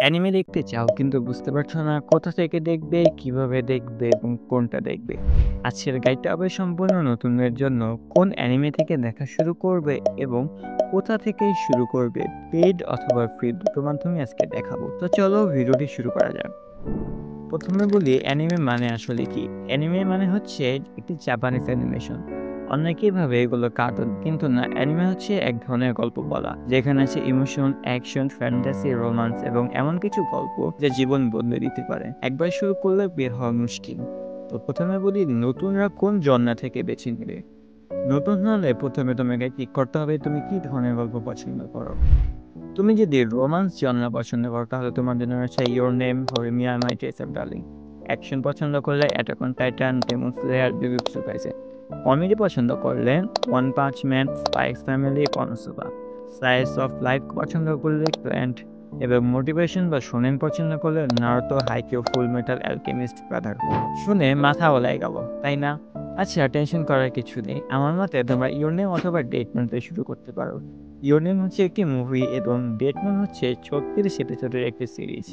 Anime দেখতে চাও কিন্তু বুঝতে পারছো না কোথা থেকে দেখবে, কিভাবে দেখবে এবং কোনটা দেখবে। আজকের গাইডটা হবে সম্পূর্ণ নতুনদের জন্য। কোন অ্যানিমে থেকে দেখা শুরু করবে এবং কোথা থেকে শুরু করবে, পেইড অথবা ফ্রি দুটোর মাধ্যমে আজকে দেখাবো। তো চলো ভিডিওটি শুরু করা যাক। প্রথমে বলি অ্যানিমে মানে আসলে কি। অ্যানিমে মানে হচ্ছে একটি জাপানিজ অ্যানিমেশন। অনেকেই ভাবে এগুলো কার্টুন, কিন্তু না, অ্যানিমে হচ্ছে এক ধরনের গল্প বলা যেখানে আছে ইমোশন, অ্যাকশন, ফ্যান্টাসি, রোমান্স এবং এমন কিছু গল্প যা জীবন বদলে দিতে পারে। একবার শুরু করলে বের হওয়া মুশকিল। তো প্রথমে বলি নতুনরা কোন জন্না থেকে বেছে নেবে। নতুন হলে প্রথমে তোমাকে ঠিক করতে হবে তুমি কি ধরনের গল্প পছন্দ করো। তুমি যদি রোমান্স জনরা পছন্দ করো তাহলে তোমার জন্য রয়েছে your name, Horimiya my dress of darling. Action পছন্দ করলে attack on Titan, demon slayer, Jujutsu Kaisen. Comedy পছন্দ করলে one punch man, spice family, Konosuba. Slice of life পছন্দ করলে ক্ল্যান্ট, এবং মোটিভেশন বা শোনেন পছন্দ করলে Naruto, Haikyuu, full metal alchemist, brotherhood. শুনে মাথা ওলাই গেল, তাই না? আচ্ছা, টেনশন করার কিছু নেই। আমার মতে তোমরা ইয়োর নেম অথবা ডেট নোট শুরু করতে পারো। ইয়োর নেম হচ্ছে একটি মুভি এবং ডেট নোট হচ্ছে 36 এপিসোডের একটি সিরিজ।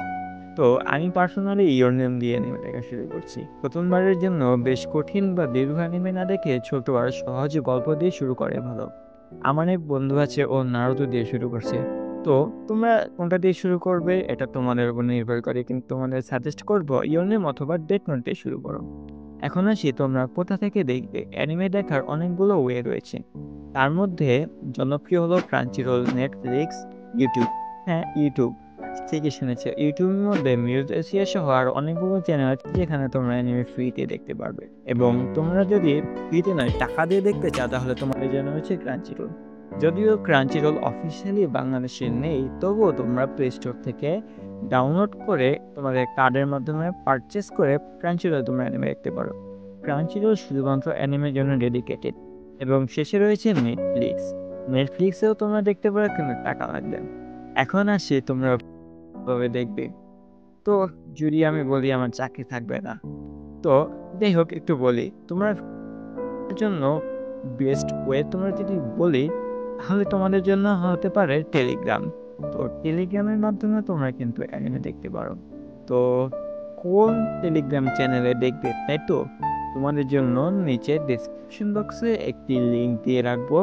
তো আমি পার্সোনালি ইয়োর নেম দিয়ে অ্যানিমে দেখা শুরু করছি। প্রথমবারের জন্য বেশ কঠিন বা দীর্ঘ অ্যানিমে না দেখে ছোট আর সহজ গল্প দিয়ে শুরু করে ভালো। আমার এক বন্ধু আছে, ও নারুতো দিয়ে শুরু করছে। তো তোমরা কোনটা দিয়ে শুরু করবে এটা তোমাদের উপর নির্ভর করে, কিন্তু তোমাদের সাজেস্ট করবো ইয়োর নেম অথবা ডেট নোট দিয়ে শুরু করো। এখন আসি তোমরা কোথা থেকে দেখবে। অ্যানিমে দেখার অনেকগুলো ওয়ে রয়েছে। তার মধ্যে জনপ্রিয় হলো ক্রাঞ্চিরোল, নেটফ্লিক্স, ইউটিউব। হ্যাঁ, ইউটিউব ঠিকই শুনেছে। ইউটিউবের মধ্যে মিউজ এশিয়া সহ আর অনেকগুলো চ্যানেল আছে যেখানে তোমরা অ্যানিমে ফ্রিতে দেখতে পারবে। এবং তোমরা যদি ফ্রিতে নয় টাকা দিয়ে দেখতে চাও তাহলে তোমাদের জন্য হচ্ছে ক্রাঞ্চিরোল। যদিও ক্রাঞ্চিরোল অফিসিয়ালি বাংলাদেশে নেই, তবুও তোমরা প্লে স্টোর থেকে ডাউনলোড করে তোমাদের কার্ডের মাধ্যমে পারচেস করে ক্রাঞ্চিরোল তোমরা অ্যানিমে দেখতে পারো। ক্রাঞ্চিরোল শুধুমাত্র অ্যানিমের জন্য ডেডিকেটেড। এবং শেষে রয়েছে নেটফ্লিক্স। নেটফ্লিক্সেও তোমরা দেখতে পারো, কিন্তু টাকা লাগবে। এখন আসি তোমরা কিভাবে দেখবে। তো যদি আমি বলি আমার চাকরি থাকবে না, তো যাই হোক একটু বলি তোমার জন্য বেস্ট ওয়ে তোমরা যদি বলি তাহলে তোমাদের জন্য হতে পারে টেলিগ্রাম। তো টেলিগ্রামের মাধ্যমে তোমরা কিন্তু অ্যানিমে দেখতে পারো। তো কোন টেলিগ্রাম চ্যানেলে দেখবে, তাই তো? তোমাদের জন্য নিচে ডিসক্রিপশন বক্সে একটি লিঙ্ক দিয়ে রাখবো।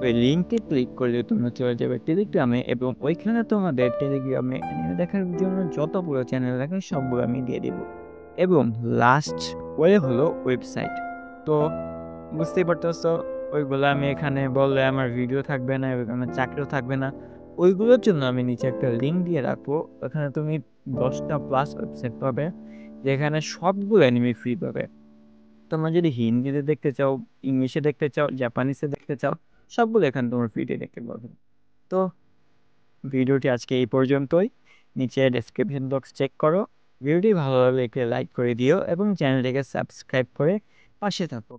ওই লিঙ্কে ক্লিক করলে তোমরা চলে যাবে টেলিগ্রামে, এবং ওইখানে তোমাদের টেলিগ্রামে অ্যানিমে দেখার জন্য যতগুলো চ্যানেল থাকে সবগুলো আমি দিয়ে দেবো। এবং লাস্ট ওয়ে হলো ওয়েবসাইট। তো বুঝতেই পারতেছো, ওইগুলো আমি এখানে বললে আমার ভিডিও থাকবে না এবং আমার চাকরিও থাকবে না। ওইগুলোর জন্য আমি নিচে একটা লিঙ্ক দিয়ে রাখবো। ওখানে তুমি 10টা প্লাস ওয়েবসাইট পাবে যেখানে সবগুলো অ্যানিমে ফ্রি পাবে। তোমরা যদি হিন্দিতে দেখতে চাও, ইংলিশে দেখতে চাও, জাপানিসে দেখতে চাও, সবগুলো এখানে তোমরা ফ্রিতে দেখতে পাবে। তো ভিডিওটি আজকে এই পর্যন্তই। নিচে ডেসক্রিপশন বক্স চেক করো। ভিডিওটি ভালো লাগলে একটি লাইক করে দিও এবং চ্যানেলটিকে সাবস্ক্রাইব করে পাশে থাকো।